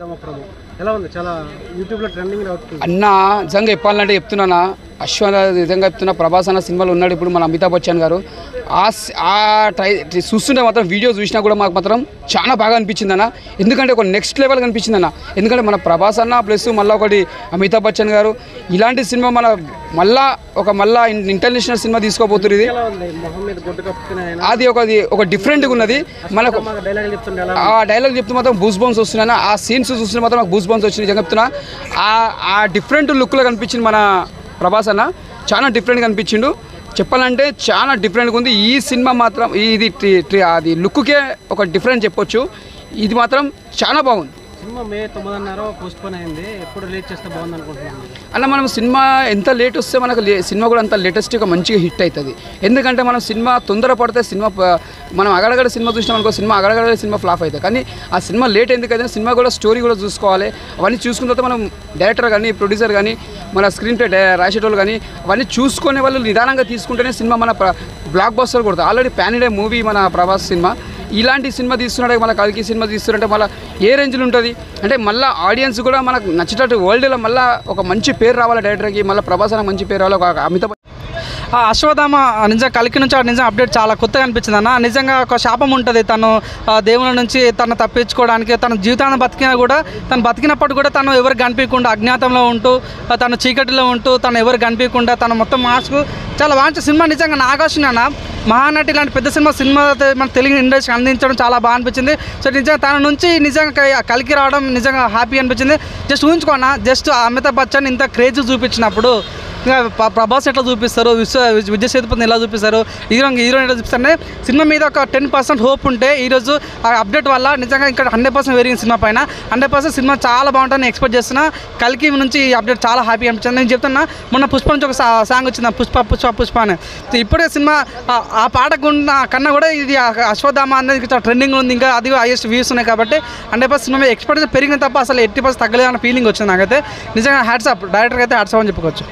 ఎలా ఉంది? చాలా యూట్యూబ్లో ట్రెండింగ్ అవుతుంది అన్న. నిజంగా చెప్పాలంటే చెప్తున్నానా, నిజంగా చెప్తున్నా, ప్రభాస్ అన్న సినిమాలో ఉన్నాడు ఇప్పుడు మన అమితాబ్ బచ్చన్ గారు. చూస్తుంటే మాత్రం వీడియో చూసినా కూడా మాకు మాత్రం చాలా బాగా అనిపించింది అన్న. ఎందుకంటే ఒక నెక్స్ట్ లెవెల్ కనిపించింది అన్న. ఎందుకంటే మన ప్రభాస్ అన్న ప్లస్ మళ్ళీ ఒకటి అమితాబ్ బచ్చన్ గారు ఇలాంటి సినిమా మళ్ళా ఇంటర్నేషనల్ సినిమా తీసుకోబోతున్నారు. ఇది అది ఒక డిఫరెంట్గా ఉన్నది. మనకు ఆ డైలాగ్ చెప్తే మాత్రం బూస్ బౌన్స్ వస్తున్నాయి. ఆ సీన్స్ చూస్తుంటే మాత్రం నాకు బూస్ బౌన్స్ వచ్చినాయి. నిజంగా చెప్తున్నా, ఆ డిఫరెంట్ లుక్లో కనిపించింది మన ప్రభాస్ అన్న. చాలా డిఫరెంట్గా కనిపించిండు. చెప్పాలంటే చాలా డిఫరెంట్గా ఉంది ఈ సినిమా మాత్రం. ఇది అది లుక్కే ఒక డిఫరెంట్ చెప్పొచ్చు. ఇది మాత్రం చాలా బాగుంది. సినిమా మే 9 పోస్ట్పోన్ అయింది. ఎప్పుడు రిలీజ్ చేస్తే బాగుంది అనుకుంటున్నాను అన్న. మనం సినిమా ఎంత లేట్ వస్తే మనకు సినిమా కూడా అంత లేటెస్ట్గా మంచిగా హిట్ అవుతుంది. ఎందుకంటే మనం సినిమా తొందర పడితే మనం అగడగడ సినిమా చూసినాం అనుకో, అగడగడ సినిమా ఫ్లాప్ అవుతుంది. కానీ ఆ సినిమా లేట్ ఎందుకైతే సినిమా కూడా స్టోరీ కూడా చూసుకోవాలి. అవన్నీ చూసుకున్న తర్వాత మనం డైరెక్టర్ కానీ ప్రొడ్యూసర్ కానీ మన స్క్రీన్ ప్లే రాసేటోళ్ళు కానీ అవన్నీ చూసుకునే వాళ్ళు నిదానంగా తీసుకుంటేనే సినిమా మన బ్లాక్ బస్టర్ కొడుతుంది. ఆల్రెడీ ప్యాన్ ఇండియా మూవీ మన ప్రభాస్ సినిమా. ఇలాంటి సినిమా తీస్తున్నాడే మళ్ళీ కల్కి సినిమా తీస్తున్నారంటే మళ్ళీ ఏ రేంజ్లో ఉంటుంది అంటే మళ్ళీ ఆడియన్స్ కూడా మనకు నచ్చేటట్టు వరల్డ్లో మళ్ళీ ఒక మంచి పేరు రావాలి డైరెక్టర్కి. మళ్ళీ ప్రభాస్ అన్న మంచి పేరు రావాలి. ఒక అమితాబ్ అశ్వత్థామ నిజంగా కలికి నుంచి నిజంగా అప్డేట్ చాలా కొత్తగా అనిపించింది అన్న. నిజంగా ఒక శాపం ఉంటుంది. తను దేవుళ్ళ నుంచి తను తప్పించుకోవడానికి తన జీవితాన్ని బతికినా కూడా తను బతికినప్పుడు కూడా తను ఎవరికి కనిపించకుండా అజ్ఞాతంలో ఉంటూ తను చీకటిలో ఉంటూ తను ఎవరికి కనిపించకుండా తను మొత్తం మార్చుకు చాలా బాగా సినిమా. నిజంగా నాగార్జున అన్న మహానటి ఇలాంటి పెద్ద సినిమా మన తెలుగు ఇండస్ట్రీకి అందించడం చాలా బాగా అనిపించింది. సో నిజంగా తన నుంచి నిజంగా కలికి రావడం నిజంగా హ్యాపీ అనిపించింది. జస్ట్ ఊహించుకోన్నా, జస్ట్ అమితాబ్ బచ్చన్ ఇంత క్రేజ్ చూపించినప్పుడు ఇంకా ప్రభాస్ ఎట్లా చూపిస్తారు, విజయ్ సేతుపతిని ఎలా చూపిస్తారు, హీరోయిన్ ఎట్లా చూపిస్తారంటే సినిమా మీద ఒక 10% హోప్ ఉంటే ఈరోజు ఆ అప్డేట్ వల్ల నిజంగా ఇంకా 100% పెరిగింది సినిమా పైన. 100% సినిమా చాలా బాగుంటుందని ఎక్స్పెక్ట్ చేస్తున్నా. కలికి నుంచి ఈ అప్డేట్ చాలా హ్యాపీ అనిపించింది. నేను చెప్తున్నా, మొన్న పుష్ప నుంచి ఒక సాంగ్ వచ్చింది, పుష్ప అని. ఇప్పుడే సినిమా ఆ పాట కన్నా కూడా ఇది అశ్వత్థామ అనేది చాలా ట్రెండింగ్ ఉంది. ఇంకా అది హైయెస్ట్ వ్యూస్ ఉన్నాయి కాబట్టి 100% సినిమా మీద ఎక్స్పెక్టేషన్ పెరిగిన తప్ప అసలు 80% తగ్గలేదన్న ఫీలింగ్ వచ్చింది నాకైతే. నిజంగా హ్యాట్స్ అప్ డైరెక్టర్కి అయితే హ్యాట్స్ అప్ అని చెప్పుకోవచ్చు.